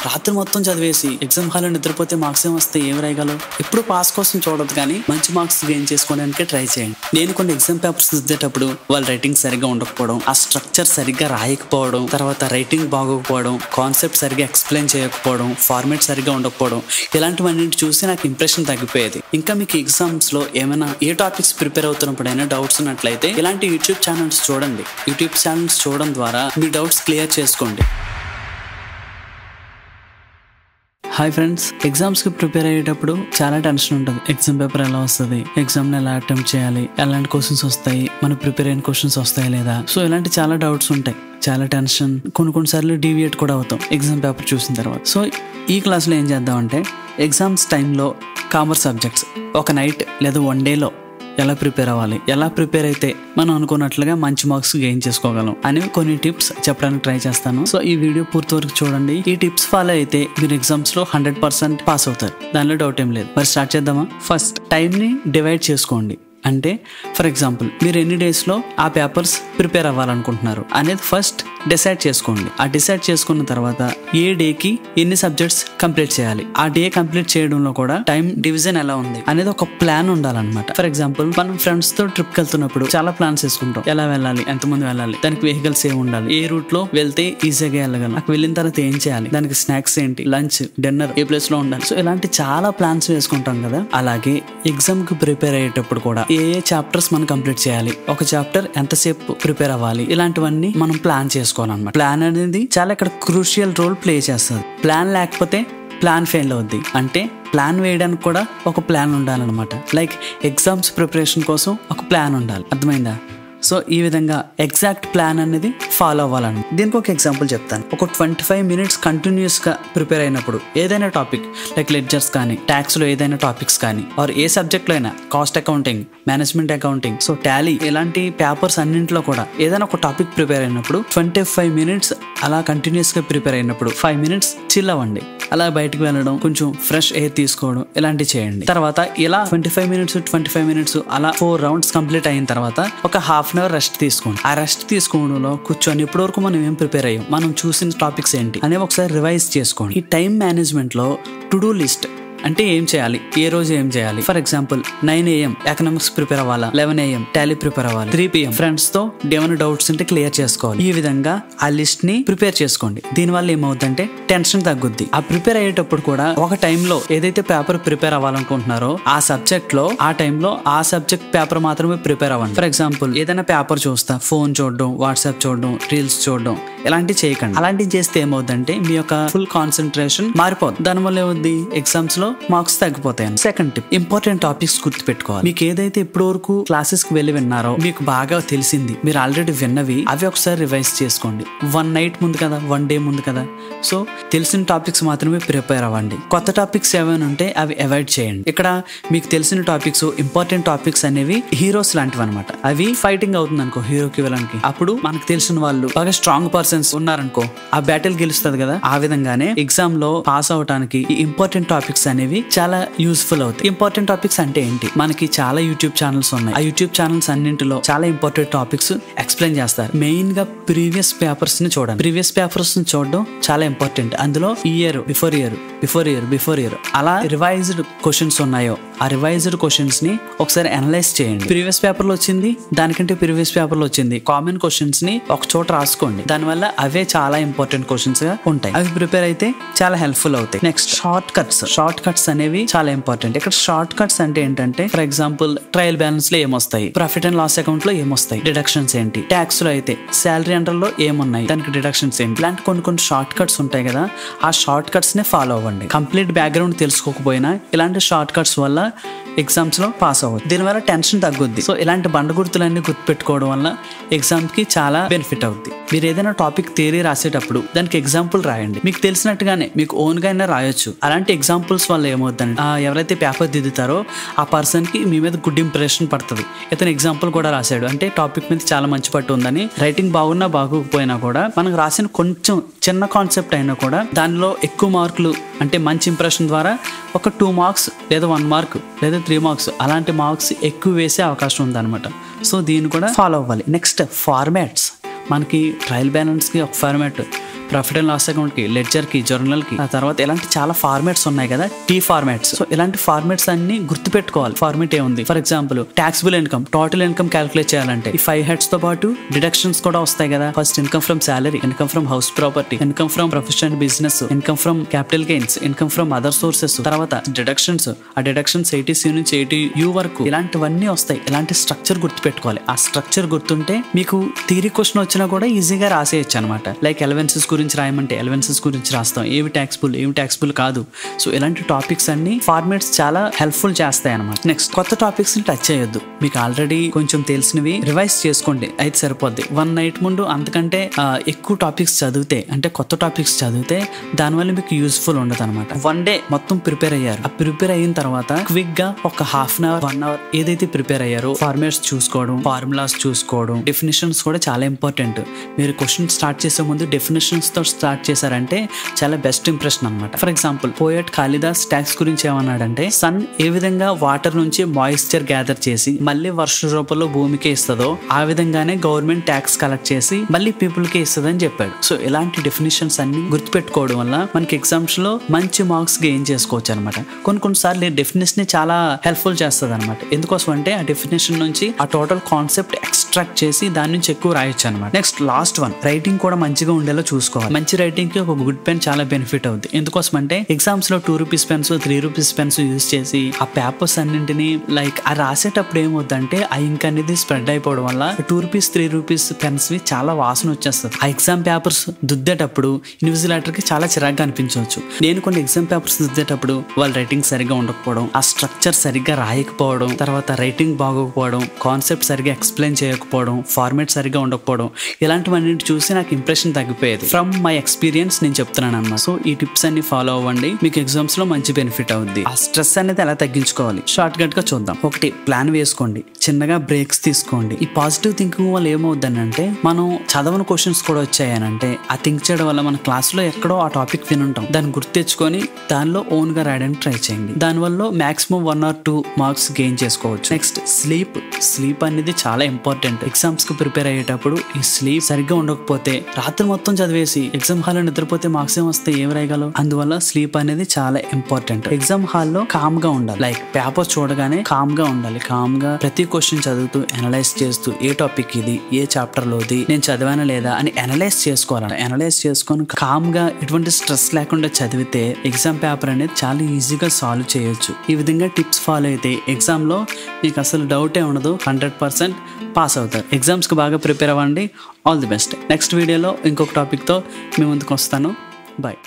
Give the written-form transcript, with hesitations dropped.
రాత్రి మొత్తం చదివేసి ఎగ్జామ్ హాల్లో నిద్రపోతే మార్క్స్ ఏమొస్తే ఏం రాయగలవు? ఎప్పుడు పాస్ కోసం చూడదు కానీ మంచి మార్క్స్ గెయిన్ చేసుకోవడానికి ట్రై చేయండి. నేను కొన్ని ఎగ్జామ్ పేపర్స్ దిద్దేటప్పుడు వాళ్ళ రైటింగ్ సరిగ్గా ఉండకపోవడం, ఆ స్ట్రక్చర్ సరిగ్గా రాయకపోవడం, తర్వాత రైటింగ్ బాగోకపోవడం, కాన్సెప్ట్ సరిగ్గా ఎక్స్ప్లెయిన్ చేయకపోవడం, ఫార్మేట్ సరిగ్గా ఉండకపోవడం, ఇలాంటివన్నీ చూసి నాకు ఇంప్రెషన్ తగ్గిపోయేది. ఇంకా మీకు ఎగ్జామ్స్ లో ఏమైనా ఏ టాపిక్స్ ప్రిపేర్ అవుతున్నప్పుడైనా డౌట్స్ ఉన్నట్లయితే ఇలాంటి యూట్యూబ్ ఛానల్స్ చూడండి. యూట్యూబ్ ఛానల్స్ చూడడం ద్వారా మీ డౌట్స్ క్లియర్ చేసుకోండి. హాయ్ ఫ్రెండ్స్, ఎగ్జామ్స్ కి ప్రిపేర్ అయ్యేటప్పుడు చాలా టెన్షన్ ఉంటుంది. ఎగ్జామ్ పేపర్ ఎలా వస్తుంది, ఎగ్జామ్ ని ఎలా అటెంప్ట్ చేయాలి, ఎలాంటి క్వశ్చన్స్ వస్తాయి, మనం ప్రిపేర్ అయిన క్వశ్చన్స్ వస్తాయి లేదా, సో ఇలాంటి చాలా డౌట్స్ ఉంటాయి. చాలా టెన్షన్, కొన్నిసార్లు డీవియేట్ కూడా అవుతాం ఎగ్జామ్ పేపర్ చూసిన తర్వాత. సో ఈ క్లాస్లో ఏం చేద్దామంటే ఎగ్జామ్స్ టైంలో కామర్స్ సబ్జెక్ట్స్ ఒక నైట్ లేదా వన్ డేలో ఎలా ప్రిపేర్ అవ్వాలి, ఎలా ప్రిపేర్ అయితే మనం అనుకున్నట్లుగా మంచి మార్క్స్ గెయిన్ చేసుకోగలం అని కొన్ని టిప్స్ చెప్పడానికి ట్రై చేస్తాను. సో ఈ వీడియో పూర్తి వరకు చూడండి. ఈ టిప్స్ ఫాలో అయితే మీరు ఎగ్జామ్స్ లో 100% పాస్ అవుతారు, దానిలో డౌట్ ఏం లేదు. మరి స్టార్ట్ చేద్దామా? ఫస్ట్ టైం ని డివైడ్ చేసుకోండి. అంటే ఫర్ ఎగ్జాంపుల్ మీరు ఎన్ని డేస్ లో ఆ పేపర్స్ ప్రిపేర్ అవ్వాలనుకుంటున్నారు అనేది ఫస్ట్ డిసైడ్ చేసుకోండి. ఆ డిసైడ్ చేసుకున్న తర్వాత ఏ డేకి ఎన్ని సబ్జెక్ట్స్ కంప్లీట్ చేయాలి, ఆ డే కంప్లీట్ చేయడంలో కూడా టైం డివిజన్ ఎలా ఉంది అనేది ఒక ప్లాన్ ఉండాలన్నమాట. ఫర్ ఎగ్జాంపుల్ మనం ఫ్రెండ్స్ తో ట్రిప్ కి వెళ్తున్నప్పుడు చాలా ప్లాన్స్ వేసుకుంటాం. ఎలా వెళ్ళాలి, ఎంతమంది వెళ్ళాలి, దానికి వెహికల్స్ ఏమి ఉండాలి, ఏ రూట్ లో వెళ్తే ఈజీగా వెళ్ళగలం, అక్కడ వెళ్ళిన తర్వాత ఏం చేయాలి, దానికి స్నాక్స్ ఏంటి, లంచ్ డిన్నర్ ఏ ప్లేస్ లో ఉండాలి. సో ఇలాంటి చాలా ప్లాన్స్ వేసుకుంటాం కదా. అలాగే ఎగ్జామ్ కి ప్రిపేర్ అయ్యేటప్పుడు కూడా ఏ చాప్టర్స్ మనం కంప్లీట్ చేయాలి, ఒక చాప్టర్ ఎంతసేపు ప్రిపేర్ అవ్వాలి, ఇలాంటివన్నీ మనం ప్లాన్ చేసుకోవాలన్నమాట. ప్లాన్ అనేది చాలా ఇక్కడ క్రూషియల్ రోల్ ప్లే చేస్తుంది. ప్లాన్ లేకపోతే ప్లాన్ ఫెయిల్ అవుద్ది. అంటే ప్లాన్ వేయడానికి కూడా ఒక ప్లాన్ ఉండాలన్నమాట. లైక్ ఎగ్జామ్స్ ప్రిపరేషన్ కోసం ఒక ప్లాన్ ఉండాలి, అర్థమైందా? సో ఈ విధంగా ఎగ్జాక్ట్ ప్లాన్ అనేది ఫాలో అవ్వాలని. దీనికి ఒక ఎగ్జాంపుల్ చెప్తాను. ఒక 25 minutes కంటిన్యూస్ గా ప్రిపేర్ అయినప్పుడు ఏదైనా టాపిక్ లైక్ లెడ్జర్స్ కానీ, ట్యాక్స్ లో ఏదైనా టాపిక్స్ కానీ, ఆర్ ఏ సబ్జెక్ట్ లో అయినా, cost accounting, management accounting, so Tally, ఇలాంటి పేపర్స్ అన్నింటిలో కూడా ఏదైనా ఒక టాపిక్ ప్రిపేర్ అయినప్పుడు 25 minutes అలా కంటిన్యూస్ గా ప్రిపేర్ అయినప్పుడు 5 minutes చిల్ అవ్వండి. అలా బయటకు వెళ్ళడం, కొంచెం ఫ్రెష్ ఎయిర్ తీసుకోవడం, ఇలాంటివి చేయండి. తర్వాత ఇలా 25 minutes అలా 4 rounds కంప్లీట్ అయిన తర్వాత ఒక ½ an hour రెస్ట్ తీసుకోండి. ఆ రెస్ట్ తీసుకోవడంలో కూర్చొని ఇప్పటి వరకు మనం ఏం ప్రిపేర్ అయ్యాం, మనం చూసిన టాపిక్స్ ఏంటి అనేవి ఒకసారి రివైజ్ చేసుకోండి. ఈ టైం మేనేజ్మెంట్ లో టు డూ లిస్ట్ అంటే ఏం చేయాలి, ఏ రోజు ఏం చేయాలి. For example 9 AM economics prepare అవ్వాలా, 11 AM టాలీ ప్రిపేర్ అవ్వాలి, 3 PM ఫ్రెండ్స్ తో ఏమైనా డౌట్స్ ఉంటే క్లియర్ చేసుకోవాలి. ఈ విధంగా ఆ లిస్ట్ ని ప్రిపేర్ చేసుకోండి. దీనివల్ల ఏమవుతుందంటే టెన్షన్ తగ్గుద్ది. ఆ ప్రిపేర్ అయ్యేటప్పుడు కూడా ఒక టైంలో ఏదైతే పేపర్ ప్రిపేర్ అవ్వాలనుకుంటున్నారో ఆ సబ్జెక్ట్ లో ఆ టైంలో ఆ సబ్జెక్ట్ పేపర్ మాత్రమే ప్రిపేర్ అవ్వండి. ఫర్ ఎగ్జాంపుల్ ఏదైనా పేపర్ చూస్తా ఫోన్ చూడడం, వాట్సాప్ చూడడం, రీల్స్ చూడడం, ఇలాంటివి చేయకండి. అలాంటివి చేస్తే ఏమవుతుందంటే మీ యొక్క ఫుల్ కాన్సన్ట్రేషన్ మారిపోతుంది. దానివల్ల ఏమవుద్ది, ఎగ్జామ్స్ లో మార్క్స్ తగ్గిపోతాయి. సెకండ్ టిప్, ఇంపార్టెంట్ టాపిక్స్ గుర్తు పెట్టుకోవాలి. మీకు ఏదైతే ఇప్పటి వరకు క్లాసెస్ కి వెళ్ళి విన్నారో, మీకు బాగా తెలిసింది, మీరు ఆల్రెడీ విన్నవి, అవి ఒకసారి రివైజ్ చేసుకోండి. 1 night ముందు కదా, 1 day ముందు కదా, సో తెలిసిన టాపిక్స్ మాత్రమే ప్రిపేర్ అవ్వండి. కొత్త టాపిక్స్ ఏమైనా ఉంటే అవి అవాయిడ్ చేయండి. ఇక్కడ మీకు తెలిసిన టాపిక్స్, ఇంపార్టెంట్ టాపిక్స్ అనేవి హీరోస్ లాంటివి అనమాట. అవి ఫైటింగ్ అవుతుంది అనుకో హీరోకి విలన్కి, అప్పుడు మనకు తెలిసిన వాళ్ళు బాగా స్ట్రాంగ్ పర్సన్స్ ఉన్నారనుకో, ఆ బ్యాటిల్ గెలుస్తుంది కదా. ఆ విధంగానే ఎగ్జామ్ లో పాస్ అవడానికి ఈ ఇంపార్టెంట్ టాపిక్స్ అనేవి చాలా యూస్ఫుల్ అవుతాయి. ఇంపార్టెంట్ టాపిక్స్ అంటే ఏంటి, మనకి చాలా యూట్యూబ్ ఛానల్స్ ఉన్నాయి. ఆ యూట్యూబ్ ఛానల్స్ అన్నింటిలో చాలా ఇంపార్టెంట్ టాపిక్స్ ఎక్స్ప్లెయిన్ చేస్తారు. మెయిన్ గా ప్రీవియస్ పేపర్స్ ని చూడండి. ప్రీవియస్ పేపర్స్ ని చూడడం చాలా ఇంపార్టెంట్. అందులో ఈ ఇయర్, బిఫోర్ ఇయర్ అలా రివైజ్డ్ క్వశ్చన్స్ ఉన్నాయో ఆ రివైజ్డ్ క్వశ్చన్స్ ని ఒకసారి అనలైజ్ చేయండి. ప్రీవియస్ పేపర్ లో వచ్చింది, దానికంటే ప్రీవియస్ పేపర్ లో వచ్చింది, కామన్ క్వశ్చన్స్ ని ఒక చోట రాసుకోండి. దానివల్ల అవే చాలా ఇంపార్టెంట్ క్వశ్చన్స్ గా ఉంటాయి. అవి ప్రిపేర్ అయితే చాలా హెల్ప్ఫుల్ అవుతాయి. నెక్స్ట్ షార్ట్ కట్స్ అనేవి చాలా ఇంపార్టెంట్. ఇక్కడ షార్ట్ కట్స్ అంటే ఏంటంటే ఫర్ ఎగ్జాంపుల్ ట్రయల్ బ్యాలెన్స్ లో ఏమొస్తాయి, ప్రాఫిట్ అండ్ లాస్ అకౌంట్ లో ఏమొస్తాయి, డిడక్షన్స్ ఏంటి, ట్యాక్స్ లో అయితే శాలరీ ఎంటర్ లో ఏమున్నాయి, దానికి డిడక్షన్స్ ఏంటి, ఇలాంటి కొన్ని షార్ట్ కట్స్ ఉంటాయి కదా. ఆ షార్ట్ కట్స్ ని ఫాలో అవ్వండి. కంప్లీట్ బ్యాక్గ్రౌండ్ తెలుసుకోకపోయినా ఇలాంటి షార్ట్ కట్స్ వల్ల ఎగ్జామ్స్ లో పాస్ అవ్వదు. దీనివల్ల టెన్షన్ తగ్గుద్ది. సో ఇలాంటి బండ గుర్తులన్నీ గుర్తుపెట్టుకోవడం వల్ల ఎగ్జామ్ కి చాలా బెనిఫిట్ అవుద్ది. మీరు ఏదైనా టాపిక్ థియరీ రాసేటప్పుడు దానికి ఎగ్జాంపుల్ రాయండి. మీకు తెలిసినట్టుగానే మీకు ఓన్ గా అయినా రాయొచ్చు. అలాంటి ఎగ్జాంపుల్స్ వల్ల ఏమవుతుందంటే ఎవరైతే పేపర్ దిద్దుతారో ఆ పర్సన్ కి మీ మీద గుడ్ ఇంప్రెషన్ పడుతుంది. ఇతను ఎగ్జాంపుల్ కూడా రాశాడు అంటే టాపిక్ మీద చాలా మంచి పట్టు ఉందని. రైటింగ్ బాగున్నా బాగోకపోయినా కూడా మనకు రాసిన కొంచెం చిన్న కాన్సెప్ట్ అయినా కూడా దానిలో ఎక్కువ మార్కులు అంటే మంచి ఇంప్రెషన్ ద్వారా ఒక 2 marks లేదా 1 mark లేదా 3 marks అలాంటి మార్క్స్ ఎక్కువ వేసే అవకాశం ఉందన్నమాట. సో దీన్ని కూడా ఫాలో అవ్వాలి. నెక్స్ట్ ఫార్మాట్స్, మనకి ట్రయల్ బ్యాలెన్స్కి ఒక format, profit and loss account కి, లెడ్జర్ కి, జర్నల్ కి, ఆ తర్వాత ఇలాంటి చాలా ఫార్మాట్స్ ఉన్నాయి కదా, టీ ఫార్మాట్స్. సో ఇలాంటి ఫార్మాట్స్ అన్ని గుర్తు పెట్టుకోవాలి. ఫార్మాట్ ఏముంది, for example taxable income, total income calculate చేయాలంటే ఈ 5 హెడ్స్ తో పాటు డిడక్షన్స్ కూడా వస్తాయి కదా. First income from salary, income from house property, income from professional business, income from capital gains, income from other sources, తర్వాత డిడక్షన్స్. ఆ డిడక్షన్స్ 80C నుంచి 80U వరకు ఇలాంటివన్నీ వస్తాయి. ఇలాంటి స్ట్రక్చర్ గుర్తు పెట్టుకోవాలి. ఆ స్ట్రక్చర్ గుర్తుంటే మీకు థియరీ క్వశ్చన్ వచ్చినా కూడా ఈజీగా రాసేయచ్చు అనమాట. లైక్ ఎలవెన్సెస్ గురించి రాయమంటే ఎలవెన్సెస్ గురించి రాస్తాం, ఏవి ట్యాక్సిబుల్ కాదు. సో ఇలాంటి టాపిక్స్ అన్ని ఫార్మాట్స్ చాలా హెల్ప్ఫుల్ చేస్తాయి అనమాట. నెక్స్ట్ కొత్త టాపిక్స్ ని టచ్ చేయొద్దు. మీకు ఆల్రెడీ కొంచెం తెలిసినవి రివైజ్ చేసుకోండి, అయితే సరిపోద్ది. 1 నైట్ ముందు అంతకంటే ఎక్కువ టాపిక్స్ చదివితే, అంటే కొత్త టాపిక్స్ చదివితే దానివల్ల మీకు యూస్ఫుల్ ఉండదు అనమాట. 1 డే మొత్తం ప్రిపేర్ అయ్యారు. ఆ ప్రిపేర్ అయిన తర్వాత క్విక్ గా ఒక హాఫ్ అన్ అవర్ 1 అవర్ ఏదైతే ప్రిపేర్ అయ్యారో ఫార్మాట్స్ చూసుకోవడం, ఫార్ములాస్ చూసుకోవడం, డెఫినేషన్స్ కూడా చాలా ఇంపార్టెంట్. మీరు క్వశ్చన్ స్టార్ట్ చేసే ముందు డెఫినేషన్స్ తో స్టార్ట్ చేశారంటే చాలా బెస్ట్ ఇంప్రెషన్ అనమాట. For example poet Kalidas tax గురించి ఏమన్నాడంటే, సన్ ఏ విధంగా వాటర్ నుంచి మాయిశ్చర్ గ్యాదర్ చేసి మళ్ళీ వర్ష రూపంలో భూమికి ఇస్తుందో ఆ విధంగానే గవర్నమెంట్ ట్యాక్స్ కలెక్ట్ చేసి మళ్ళీ పీపుల్ కి ఇస్తుందని చెప్పాడు. సో ఇలాంటి డెఫినేషన్స్ అన్ని గుర్తుపెట్టుకోవడం వల్ల మనకి ఎగ్జామ్స్ లో మంచి మార్క్స్ గెయిన్ చేసుకోవచ్చు అనమాట. కొన్నిసార్లు డెఫినేషన్ చాలా హెల్ప్ఫుల్ చేస్తుంది అనమాట. ఎందుకోసం అంటే ఆ డెఫినేషన్ నుంచి ఆ టోటల్ కాన్సెప్ట్ ఎక్స్ట్రాక్ట్ చేసి దాని నుంచి ఎక్కువ రాయొచ్చు అనమాట. నెక్స్ట్ లాస్ట్ వన్, రైటింగ్ కూడా మంచిగా ఉండేలా చూసుకోవాలి. మంచి రైటింగ్ కి ఒక గుడ్ పెన్ చాలా బెనిఫిట్ అవుతుంది. ఎందుకోసం అంటే ఎగ్జామ్స్ లో 2 rupees pens 3 rupees pens use చేసి ఆ పేపర్స్ అన్నింటినీ లైక్ ఆ రాసేటప్పుడు ఏమవుతుందంటే ఆ ఇంక్ అనేది స్ప్రెడ్ అయిపోవడం వల్ల 2 రూపీస్ 3 రూపీస్ పెన్స్ వి చాలా వాసన వచ్చేస్తుంది. ఆ ఎగ్జామ్ పేపర్స్ దుద్దేటప్పుడు ఇన్విజిలేటర్ కి చాలా చిరాగ్గా అనిపించవచ్చు. నేను కొన్ని ఎగ్జామ్ పేపర్స్ దుద్దేటప్పుడు వాళ్ళ రైటింగ్ సరిగ్గా ఉండకపోవడం, ఆ స్ట్రక్చర్ సరిగ్గా రాయకపోవడం, తర్వాత రైటింగ్ బాగోకపోవడం, కాన్సెప్ట్ సరిగ్గా ఎక్స్ప్లెయిన్ చేయకపోవడం, ఫార్మాట్ సరిగ్గా ఉండకపోవడం, ఇలాంటివన్నీ చూసి నాకు ఇంప్రెషన్ తగ్గిపోయేది. ఫ్రమ్ మై ఎక్స్పీరియన్స్ నేను చెప్తున్నాను అన్నమాట. సో ఈ టిప్స్ అన్ని ఫాలో అవ్వండి, మీకు ఎగ్జామ్స్ లో మంచి బెనిఫిట్ అవుద్ది. ఆ స్ట్రెస్ అనేది ఎలా తగ్గించుకోవాలి షార్ట్ కట్ గా చూద్దాం. ఒకటి, ప్లాన్ వేసుకోండి, చిన్నగా బ్రేక్స్ తీసుకోండి. ఈ పాజిటివ్ థింకింగ్ వల్ల ఏమవుద్దని అంటే మనం చదవని క్వశ్చన్స్ కూడా వచ్చాయనంటే ఆ థింక్ చేయడం వల్ల మన క్లాస్ లో ఎక్కడో ఆ టాపిక్ వినుంటాం, దాన్ని గుర్తు తెచ్చుకొని దానిలో ఓన్ గా రాయడానికి ట్రై చేయండి. దానివల్ల మాక్సిమం 1 or 2 మార్క్స్ గెయిన్ చేసుకోవచ్చు. నెక్స్ట్ స్లీప్ అనేది చాలా ఇంపార్టెంట్. ఎగ్జామ్స్ కి ప్రిపేర్ అయ్యేటప్పుడు ఈ స్లీప్ సరిగ్గా ఉండకపోతే రాత్రి మొత్తం చదివేసి ఎగ్జామ్ హాల్లో నిద్రపోతే మార్క్స్ ఏం వస్తే ఏం రాయగలవు. అందువల్ల స్లీప్ అనేది చాలా ఇంపార్టెంట్. ఎగ్జామ్ హాల్లో కామ్ గా ఉండాలి. లైక్ పేపర్ చూడగానే కామ్ గా ఉండాలి. కామ్ గా ప్రతి క్వశ్చన్ చదువుతూ అనలైజ్ చేస్తూ ఏ టాపిక్ ఇది, ఏ చాప్టర్ లోది, నేను చదివానా లేదా అని అనలైజ్ చేసుకోవాలి. అనలైజ్ చేసుకొని కామ్ గా ఎటువంటి స్ట్రెస్ లేకుండా చదివితే ఎగ్జామ్ పేపర్ అనేది చాలా ఈజీగా సాల్వ్ చేయొచ్చు. ఈ విధంగా టిప్స్ ఫాలో అయితే ఎగ్జామ్ లో మీకు అసలు డౌటే ఉండదు, 100% పాస్ అవుతారు. ఎగ్జామ్స్ కి బాగా ప్రిపేర్ అవ్వండి. All the best. నెక్స్ట్ వీడియోలో ఇంకొక టాపిక్ తో మీ ముందుకు వస్తాను. బాయ్.